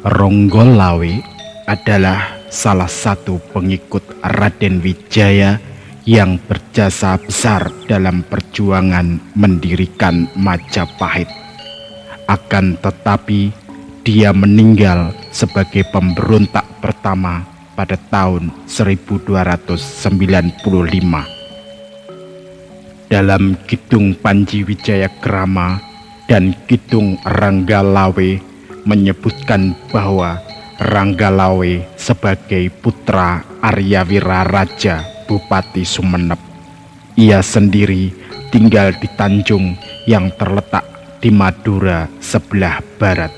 Ronggolawe adalah salah satu pengikut Raden Wijaya yang berjasa besar dalam perjuangan mendirikan Majapahit. Akan tetapi, dia meninggal sebagai pemberontak pertama pada tahun 1295. Dalam Kidung Panji Wijayagrama dan Kidung Ranggalawe menyebutkan bahwa Ranggalawe sebagai putra Aryawira Raja Bupati Sumenep. Ia sendiri tinggal di Tanjung yang terletak di Madura sebelah barat.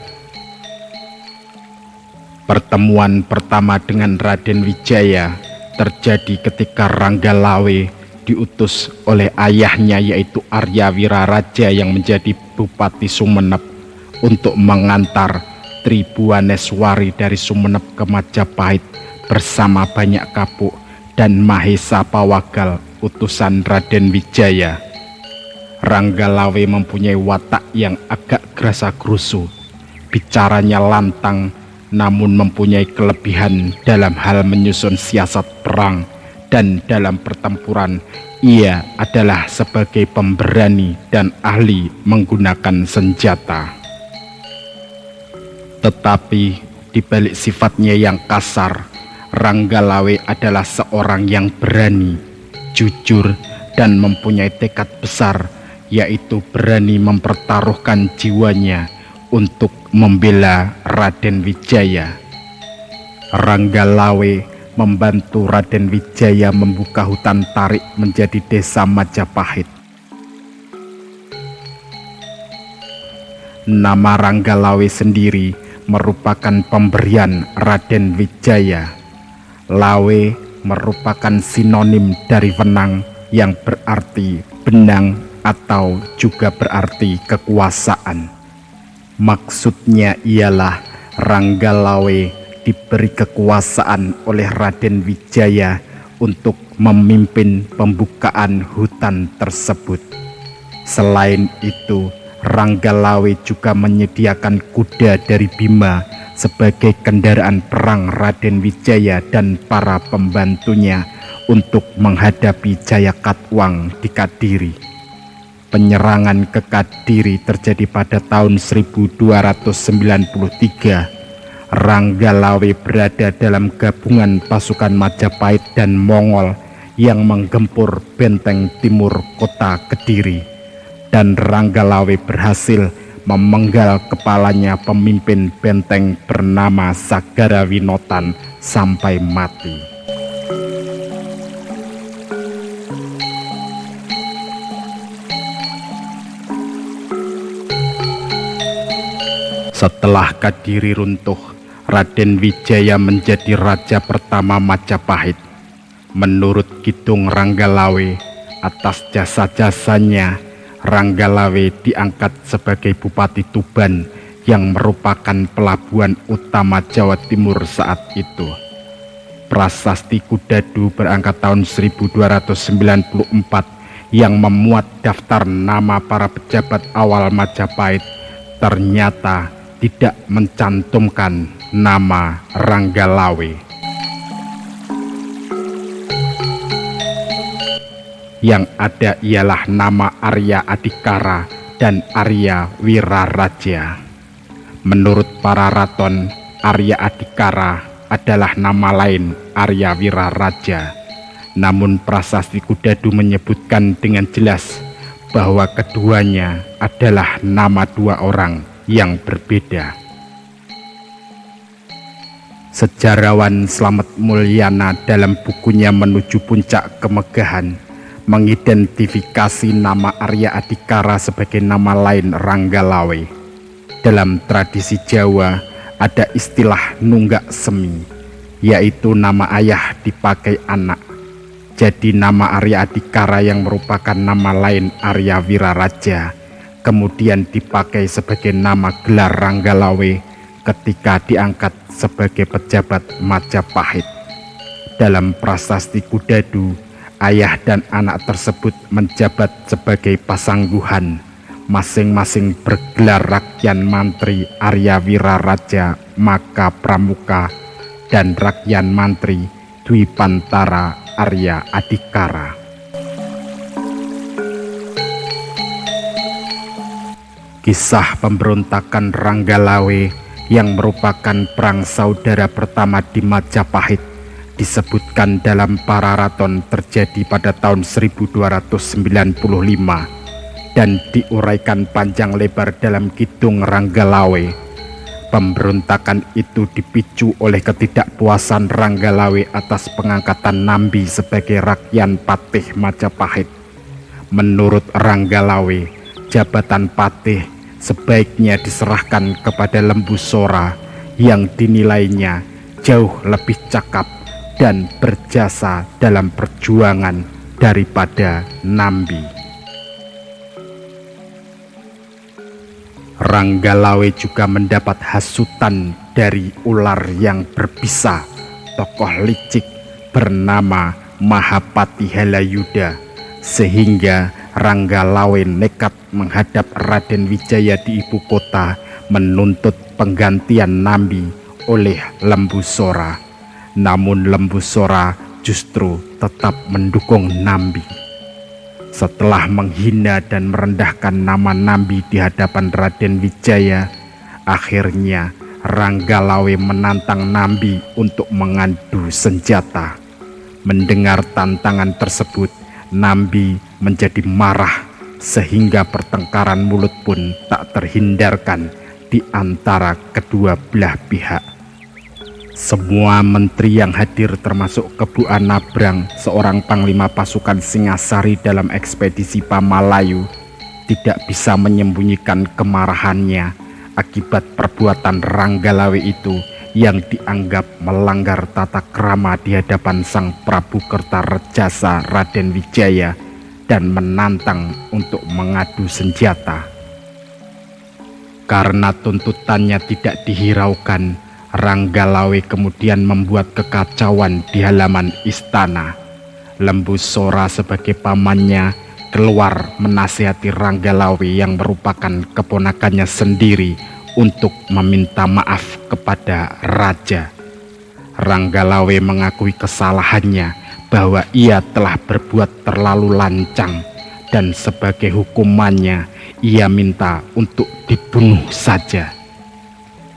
Pertemuan pertama dengan Raden Wijaya terjadi ketika Ranggalawe diutus oleh ayahnya yaitu Aryawira Raja yang menjadi Bupati Sumenep untuk mengantar Tribuaneswari dari Sumenep ke Majapahit bersama banyak kapuk dan Mahesa Pawagal utusan Raden Wijaya. Ranggalawe mempunyai watak yang agak gerasa-gerusu, bicaranya lantang, namun mempunyai kelebihan dalam hal menyusun siasat perang, dan dalam pertempuran ia adalah sebagai pemberani dan ahli menggunakan senjata. Tetapi di balik sifatnya yang kasar, Ranggalawe adalah seorang yang berani, jujur, dan mempunyai tekad besar, yaitu berani mempertaruhkan jiwanya untuk membela Raden Wijaya. Ranggalawe membantu Raden Wijaya membuka hutan tarik menjadi desa Majapahit. Nama Ranggalawe sendiri merupakan pemberian Raden Wijaya. Lawe merupakan sinonim dari Wenang yang berarti benang atau juga berarti kekuasaan. Maksudnya ialah Ranggalawe diberi kekuasaan oleh Raden Wijaya untuk memimpin pembukaan hutan tersebut. Selain itu, Ranggalawe juga menyediakan kuda dari Bima sebagai kendaraan perang Raden Wijaya dan para pembantunya untuk menghadapi Jayakatwang di Kadiri. Penyerangan ke Kadiri terjadi pada tahun 1293. Ranggalawe berada dalam gabungan pasukan Majapahit dan Mongol yang menggempur benteng timur kota Kediri, dan Ranggalawe berhasil memenggal kepalanya pemimpin benteng bernama Sagarawinotan sampai mati. Setelah Kadiri runtuh, Raden Wijaya menjadi raja pertama Majapahit. Menurut Kidung Ranggalawe, atas jasa-jasanya Ranggalawe diangkat sebagai Bupati Tuban yang merupakan pelabuhan utama Jawa Timur saat itu. Prasasti Kudadu berangkat tahun 1294 yang memuat daftar nama para pejabat awal Majapahit ternyata tidak mencantumkan nama Ranggalawe. Yang ada ialah nama Arya Adikara dan Arya Wiraraja. Menurut para raton, Arya Adikara adalah nama lain Arya Wiraraja. Namun Prasasti Kudadu menyebutkan dengan jelas bahwa keduanya adalah nama dua orang yang berbeda. Sejarawan Slamet Mulyana dalam bukunya Menuju Puncak Kemegahan mengidentifikasi nama Arya Adikara sebagai nama lain Ranggalawe. Dalam tradisi Jawa ada istilah nunggak semi, yaitu nama ayah dipakai anak. Jadi nama Arya Adikara yang merupakan nama lain Arya Wiraraja kemudian dipakai sebagai nama gelar Ranggalawe ketika diangkat sebagai pejabat Majapahit. Dalam Prasasti Kudadu, ayah dan anak tersebut menjabat sebagai pasangguhan, masing-masing bergelar Rakyan Mantri Arya Wiraraja Maka Pramuka dan Rakyan Mantri Dwi Pantara Arya Adikara. Kisah pemberontakan Ranggalawe yang merupakan perang saudara pertama di Majapahit disebutkan dalam Pararaton terjadi pada tahun 1295 dan diuraikan panjang lebar dalam Kidung Ranggalawe. Pemberontakan itu dipicu oleh ketidakpuasan Ranggalawe atas pengangkatan Nambi sebagai Rakyan Patih Majapahit. Menurut Ranggalawe, jabatan patih sebaiknya diserahkan kepada Lembu Sora yang dinilainya jauh lebih cakap dan berjasa dalam perjuangan daripada Nambi. Ranggalawe juga mendapat hasutan dari ular yang berbisa, tokoh licik bernama Mahapati Halayuda, sehingga Ranggalawe nekat menghadap Raden Wijaya di ibu kota menuntut penggantian Nambi oleh Lembu Sora. Namun Lembu Sora justru tetap mendukung Nambi. Setelah menghina dan merendahkan nama Nambi di hadapan Raden Wijaya, akhirnya Ranggalawe menantang Nambi untuk mengadu senjata. Mendengar tantangan tersebut, Nambi menjadi marah sehingga pertengkaran mulut pun tak terhindarkan di antara kedua belah pihak. Semua menteri yang hadir termasuk Kebu Anabrang, seorang panglima pasukan Singasari dalam ekspedisi Pamalayu, tidak bisa menyembunyikan kemarahannya akibat perbuatan Ranggalawe itu yang dianggap melanggar tata krama di hadapan Sang Prabu Kertarejasa Raden Wijaya dan menantang untuk mengadu senjata. Karena tuntutannya tidak dihiraukan, Ranggalawe kemudian membuat kekacauan di halaman istana. Lembu Sora sebagai pamannya keluar menasihati Ranggalawe yang merupakan keponakannya sendiri untuk meminta maaf kepada raja. Ranggalawe mengakui kesalahannya bahwa ia telah berbuat terlalu lancang dan sebagai hukumannya ia minta untuk dibunuh saja.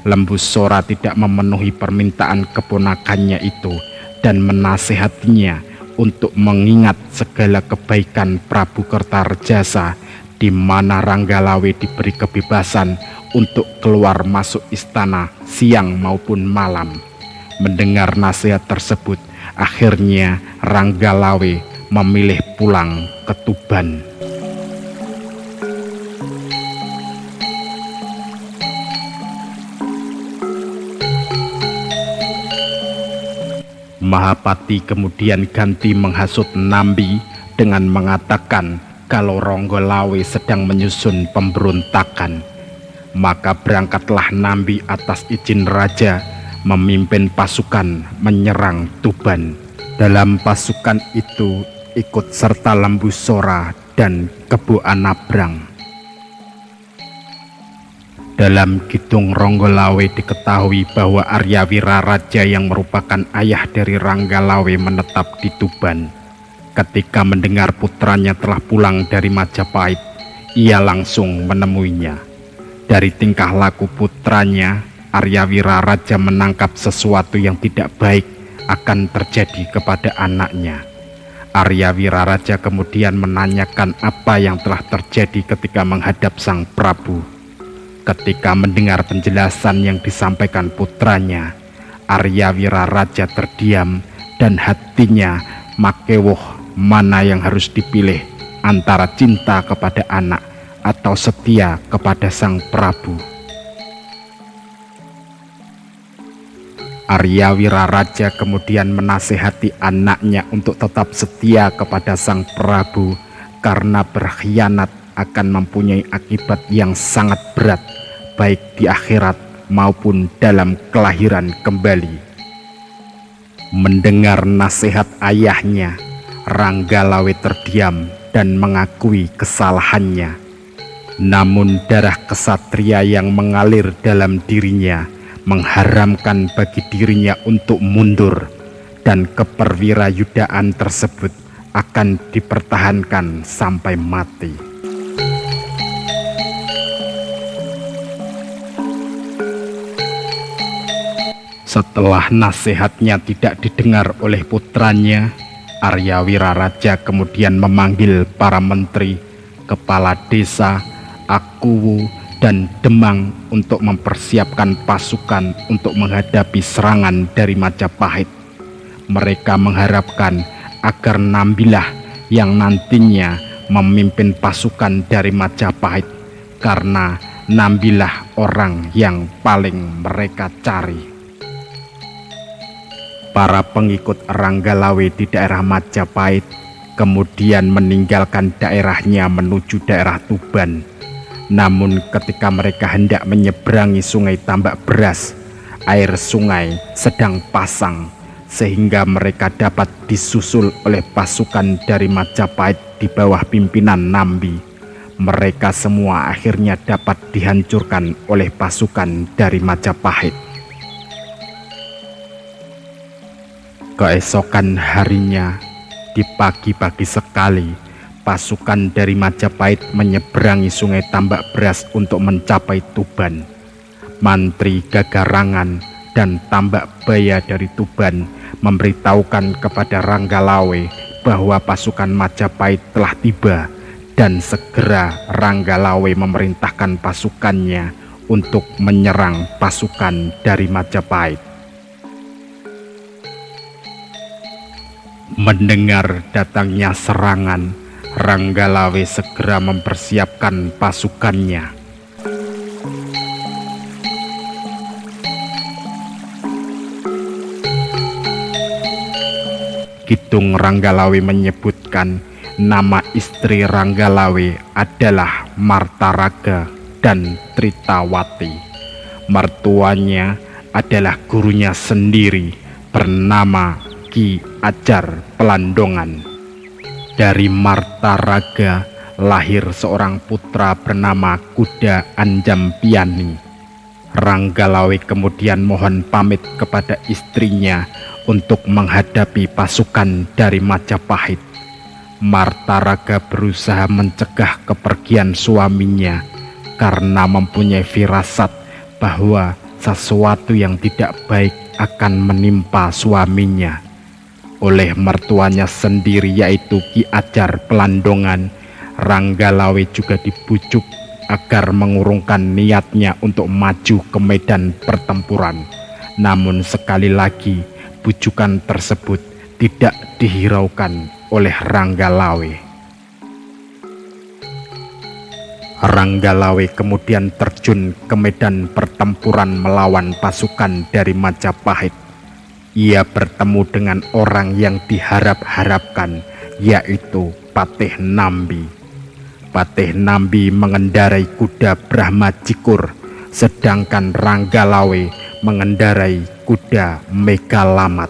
Lembu Sora tidak memenuhi permintaan keponakannya itu dan menasihatinya untuk mengingat segala kebaikan Prabu Kertarejasa, di mana Ranggalawe diberi kebebasan untuk keluar masuk istana siang maupun malam. Mendengar nasihat tersebut, akhirnya Ranggalawe memilih pulang ke Tuban. Mahapati kemudian ganti menghasut Nambi dengan mengatakan kalau Ranggalawe sedang menyusun pemberontakan. Maka berangkatlah Nambi atas izin raja memimpin pasukan menyerang Tuban. Dalam pasukan itu ikut serta Lembu Sora dan Kebu Anabrang. Dalam Kidung Ranggalawe diketahui bahwa Arya Wiraraja yang merupakan ayah dari Ranggalawe menetap di Tuban. Ketika mendengar putranya telah pulang dari Majapahit, ia langsung menemuinya. Dari tingkah laku putranya, Arya Wiraraja menangkap sesuatu yang tidak baik akan terjadi kepada anaknya. Arya Wiraraja kemudian menanyakan apa yang telah terjadi ketika menghadap Sang Prabu. Ketika mendengar penjelasan yang disampaikan putranya, Arya Wiraraja terdiam dan hatinya makewoh mana yang harus dipilih antara cinta kepada anak atau setia kepada Sang Prabu. Arya Wiraraja kemudian menasihati anaknya untuk tetap setia kepada Sang Prabu karena berkhianat akan mempunyai akibat yang sangat berat baik di akhirat maupun dalam kelahiran kembali. Mendengar nasihat ayahnya, Ranggalawe terdiam dan mengakui kesalahannya. Namun darah kesatria yang mengalir dalam dirinya mengharamkan bagi dirinya untuk mundur, dan keperwirayudaan tersebut akan dipertahankan sampai mati. Setelah nasihatnya tidak didengar oleh putranya, Arya Wiraraja kemudian memanggil para menteri, kepala desa, Akuwu, dan Demang untuk mempersiapkan pasukan untuk menghadapi serangan dari Majapahit. Mereka mengharapkan agar Nambilah yang nantinya memimpin pasukan dari Majapahit, karena Nambilah orang yang paling mereka cari. Para pengikut Ranggalawe di daerah Majapahit kemudian meninggalkan daerahnya menuju daerah Tuban. Namun ketika mereka hendak menyeberangi sungai Tambak Beras, air sungai sedang pasang, sehingga mereka dapat disusul oleh pasukan dari Majapahit di bawah pimpinan Nambi. Mereka semua akhirnya dapat dihancurkan oleh pasukan dari Majapahit. Keesokan harinya, di pagi-pagi sekali, pasukan dari Majapahit menyeberangi sungai Tambak Beras untuk mencapai Tuban. Mantri Gagarangan dan Tambak Baya dari Tuban memberitahukan kepada Ranggalawe bahwa pasukan Majapahit telah tiba, dan segera Ranggalawe memerintahkan pasukannya untuk menyerang pasukan dari Majapahit. Mendengar datangnya serangan, Ranggalawe segera mempersiapkan pasukannya. Kidung Ranggalawe menyebutkan nama istri Ranggalawe adalah Martaraga dan Tritawati. Mertuanya adalah gurunya sendiri bernama Ki Ajar Pelandongan. Dari Martaraga lahir seorang putra bernama Kuda Anjampiani. Ranggalawe kemudian mohon pamit kepada istrinya untuk menghadapi pasukan dari Majapahit. Martaraga berusaha mencegah kepergian suaminya karena mempunyai firasat bahwa sesuatu yang tidak baik akan menimpa suaminya. Oleh mertuanya sendiri, yaitu Ki Ajar Pelandongan, Ranggalawe juga dibujuk agar mengurungkan niatnya untuk maju ke medan pertempuran. Namun sekali lagi bujukan tersebut tidak dihiraukan oleh Ranggalawe. Ranggalawe kemudian terjun ke medan pertempuran melawan pasukan dari Majapahit. Ia bertemu dengan orang yang diharap-harapkan, yaitu Patih Nambi. Patih Nambi mengendarai kuda Brahma Jikur, sedangkan Ranggalawe mengendarai kuda Megalamat.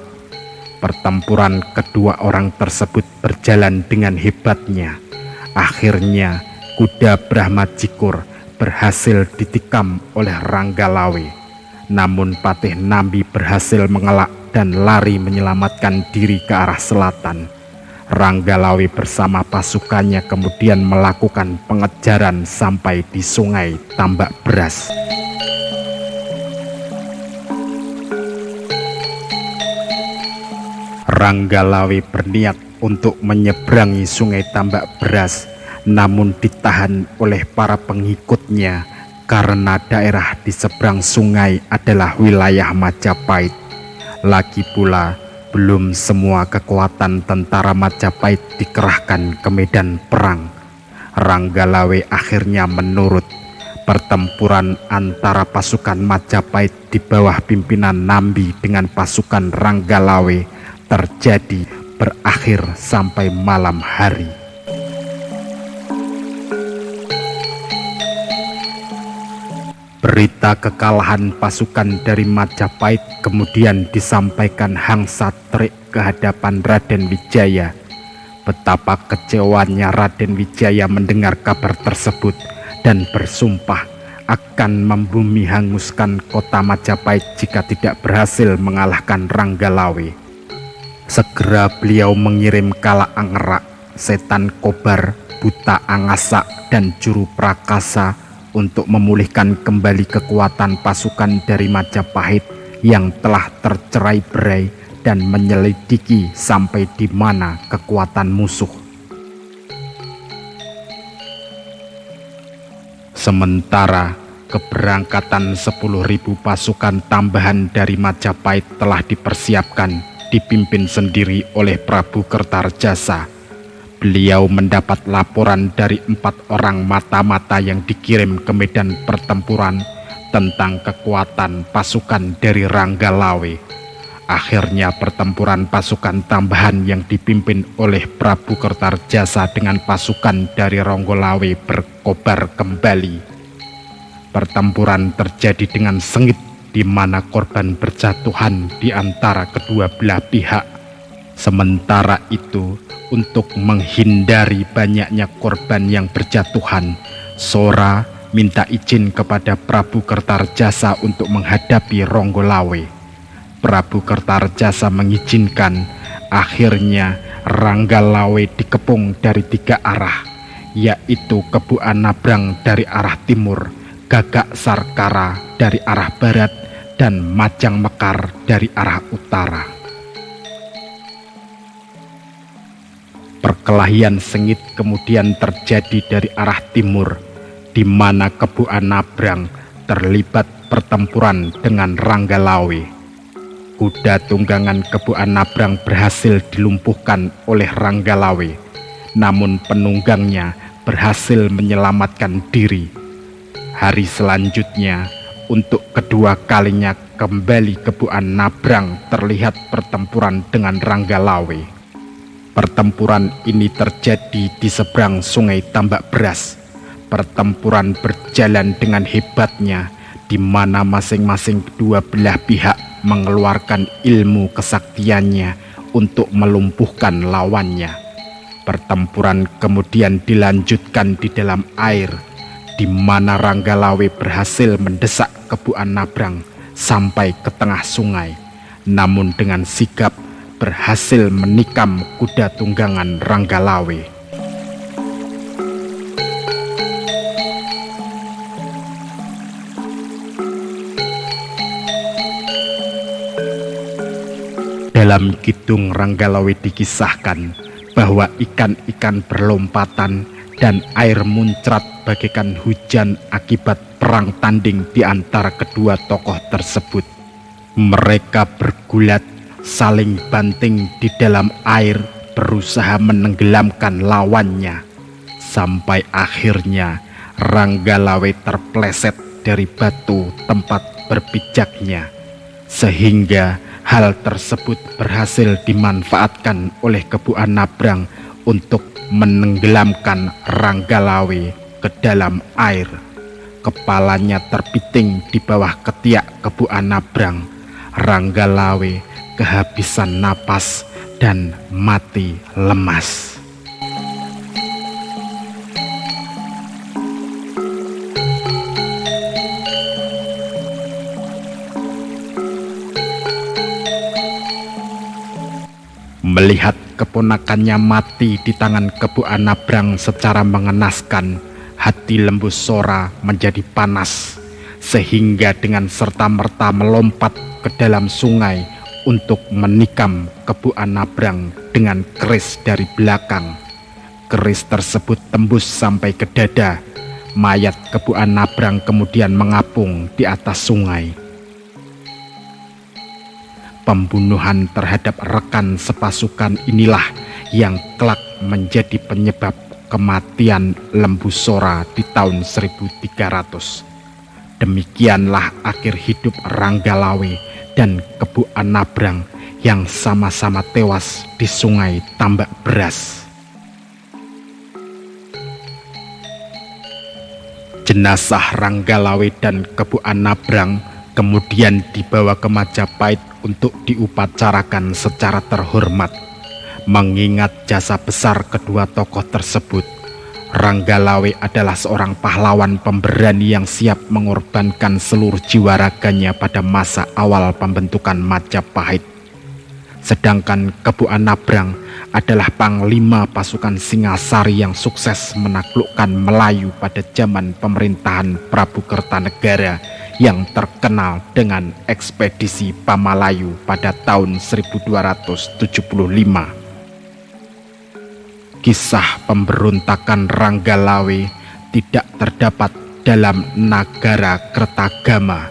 Pertempuran kedua orang tersebut berjalan dengan hebatnya. Akhirnya kuda Brahma Jikur berhasil ditikam oleh Ranggalawe. Namun Patih Nambi berhasil mengelak dan lari menyelamatkan diri ke arah selatan. Ranggalawe bersama pasukannya kemudian melakukan pengejaran sampai di sungai Tambak Beras. Ranggalawe berniat untuk menyeberangi sungai Tambak Beras, namun ditahan oleh para pengikutnya karena daerah di seberang sungai adalah wilayah Majapahit. Lagi pula, belum semua kekuatan tentara Majapahit dikerahkan ke medan perang. Ranggalawe akhirnya menurut. Pertempuran antara pasukan Majapahit di bawah pimpinan Nambi dengan pasukan Ranggalawe terjadi berakhir sampai malam hari. Berita kekalahan pasukan dari Majapahit kemudian disampaikan Hang Satrik ke hadapan Raden Wijaya. Betapa kecewaannya Raden Wijaya mendengar kabar tersebut, dan bersumpah akan membumi hanguskan kota Majapahit jika tidak berhasil mengalahkan Ranggalawe. Segera beliau mengirim Kala Anggerak, Setan Kobar, Buta Angasa, dan Juru Prakasa untuk memulihkan kembali kekuatan pasukan dari Majapahit yang telah tercerai-berai dan menyelidiki sampai di mana kekuatan musuh. Sementara keberangkatan 10.000 pasukan tambahan dari Majapahit telah dipersiapkan, dipimpin sendiri oleh Prabu Kertarjasa. Beliau mendapat laporan dari 4 orang mata-mata yang dikirim ke medan pertempuran tentang kekuatan pasukan dari Ranggalawe. Akhirnya pertempuran pasukan tambahan yang dipimpin oleh Prabu Kertarjasa dengan pasukan dari Ranggalawe berkobar kembali. Pertempuran terjadi dengan sengit, di mana korban berjatuhan di antara kedua belah pihak. Sementara itu, untuk menghindari banyaknya korban yang berjatuhan, Sora minta izin kepada Prabu Kertarjasa untuk menghadapi Ranggalawe. Prabu Kertarjasa mengizinkan. Akhirnya Ranggalawe dikepung dari 3 arah, yaitu Kebu Anabrang dari arah timur, Gagak Sarkara dari arah barat, dan Majang Mekar dari arah utara. Perkelahian sengit kemudian terjadi dari arah timur, di mana Kebu Anabrang terlibat pertempuran dengan Ranggalawe. Kuda tunggangan Kebu Anabrang berhasil dilumpuhkan oleh Ranggalawe, namun penunggangnya berhasil menyelamatkan diri. Hari selanjutnya, untuk kedua kalinya kembali Kebu Anabrang terlihat pertempuran dengan Ranggalawe. Pertempuran ini terjadi di seberang Sungai Tambak Beras. Pertempuran berjalan dengan hebatnya, di mana masing-masing kedua belah pihak mengeluarkan ilmu kesaktiannya untuk melumpuhkan lawannya. Pertempuran kemudian dilanjutkan di dalam air, di mana Ranggalawe berhasil mendesak Kebu Anabrang sampai ke tengah sungai, namun dengan sigap berhasil menikam kuda tunggangan Ranggalawe. Dalam Kidung Ranggalawe dikisahkan bahwa ikan-ikan berlompatan dan air muncrat bagaikan hujan akibat perang tanding di antara kedua tokoh tersebut. Mereka bergulat, saling banting di dalam air, berusaha menenggelamkan lawannya. Sampai akhirnya Ranggalawe terpleset dari batu tempat berpijaknya, sehingga hal tersebut berhasil dimanfaatkan oleh Kebu Anabrang untuk menenggelamkan Ranggalawe ke dalam air. Kepalanya terpiting di bawah ketiak Kebu Anabrang. Ranggalawe kehabisan napas dan mati lemas. Melihat keponakannya mati di tangan Kebu Anabrang secara mengenaskan, hati Lembu Sora menjadi panas, sehingga dengan serta-merta melompat ke dalam sungai untuk menikam Kebu Anabrang dengan keris dari belakang. Keris tersebut tembus sampai ke dada. Mayat Kebu Anabrang kemudian mengapung di atas sungai. Pembunuhan terhadap rekan sepasukan inilah yang kelak menjadi penyebab kematian Lembu Sora di tahun 1300. Demikianlah akhir hidup Ranggalawe dan Kebu Anabrang yang sama-sama tewas di Sungai Tambak Beras. Jenazah Ranggalawe dan Kebu Anabrang kemudian dibawa ke Majapahit untuk diupacarakan secara terhormat. Mengingat jasa besar kedua tokoh tersebut, Ranggalawe adalah seorang pahlawan pemberani yang siap mengorbankan seluruh jiwa raganya pada masa awal pembentukan Majapahit. Sedangkan Kebu Anabrang adalah panglima pasukan Singasari yang sukses menaklukkan Melayu pada zaman pemerintahan Prabu Kertanegara yang terkenal dengan ekspedisi Pamalayu pada tahun 1275. Kisah pemberontakan Ranggalawe tidak terdapat dalam Nagara Kertagama.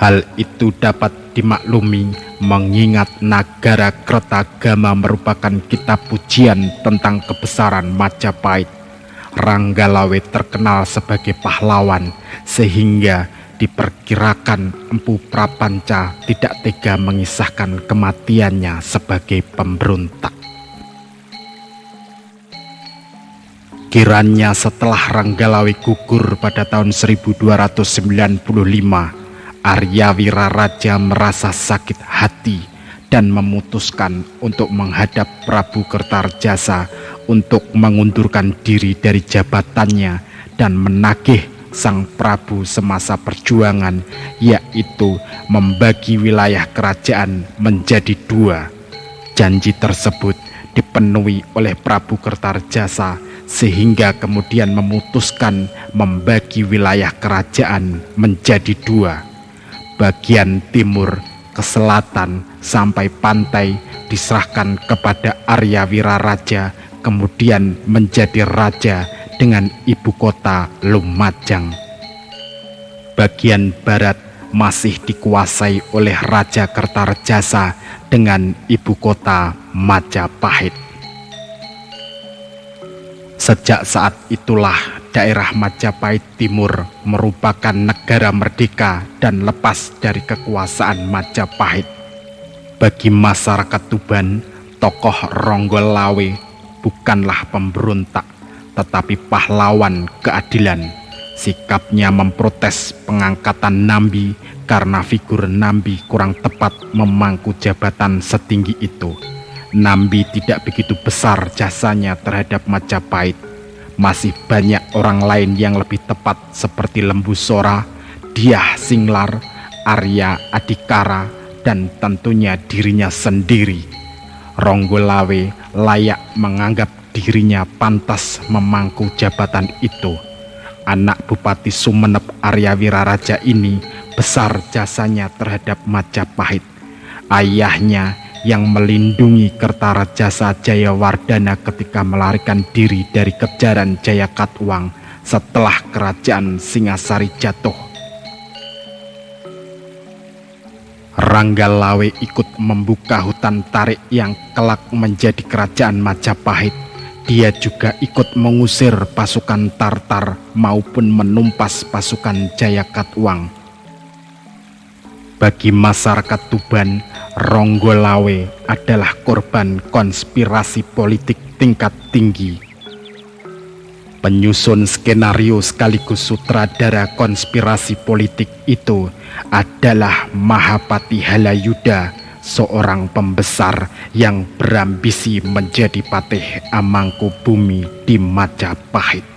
Hal itu dapat dimaklumi mengingat Nagara Kertagama merupakan kitab pujian tentang kebesaran Majapahit. Ranggalawe terkenal sebagai pahlawan sehingga diperkirakan Empu Prapanca tidak tega mengisahkan kematiannya sebagai pemberontak. Kiranya setelah Ranggalawe gugur pada tahun 1295, Arya Wiraraja merasa sakit hati dan memutuskan untuk menghadap Prabu Kertarjasa untuk mengundurkan diri dari jabatannya dan menagih sang Prabu semasa perjuangan, yaitu membagi wilayah kerajaan menjadi dua. Janji tersebut dipenuhi oleh Prabu Kertarjasa sehingga kemudian memutuskan membagi wilayah kerajaan menjadi dua. Bagian timur ke selatan sampai pantai diserahkan kepada Arya Wiraraja, kemudian menjadi raja dengan ibu kota Lumajang. Bagian barat masih dikuasai oleh Raja Kertarjasa dengan ibu kota Majapahit. Sejak saat itulah daerah Majapahit Timur merupakan negara merdeka dan lepas dari kekuasaan Majapahit. Bagi masyarakat Tuban, tokoh Ranggalawe bukanlah pemberontak, tetapi pahlawan keadilan. Sikapnya memprotes pengangkatan Nambi karena figur Nambi kurang tepat memangku jabatan setinggi itu. Nambi tidak begitu besar jasanya terhadap Majapahit. Masih banyak orang lain yang lebih tepat seperti Lembu Sora, Dyah Singlar, Arya Adikara, dan tentunya dirinya sendiri. Ranggalawe layak menganggap dirinya pantas memangku jabatan itu. Anak Bupati Sumenep Arya Wiraraja ini besar jasanya terhadap Majapahit. Ayahnya yang melindungi Kertarjasa Jayawardana ketika melarikan diri dari kejaran Jayakatwang setelah kerajaan Singasari jatuh. Ranggalawe ikut membuka hutan tarik yang kelak menjadi kerajaan Majapahit. Dia juga ikut mengusir pasukan Tartar maupun menumpas pasukan Jayakatwang. Bagi masyarakat Tuban, Ranggalawe adalah korban konspirasi politik tingkat tinggi. Penyusun skenario sekaligus sutradara konspirasi politik itu adalah Mahapati Halayuda, seorang pembesar yang berambisi menjadi patih Amangkubumi di Majapahit.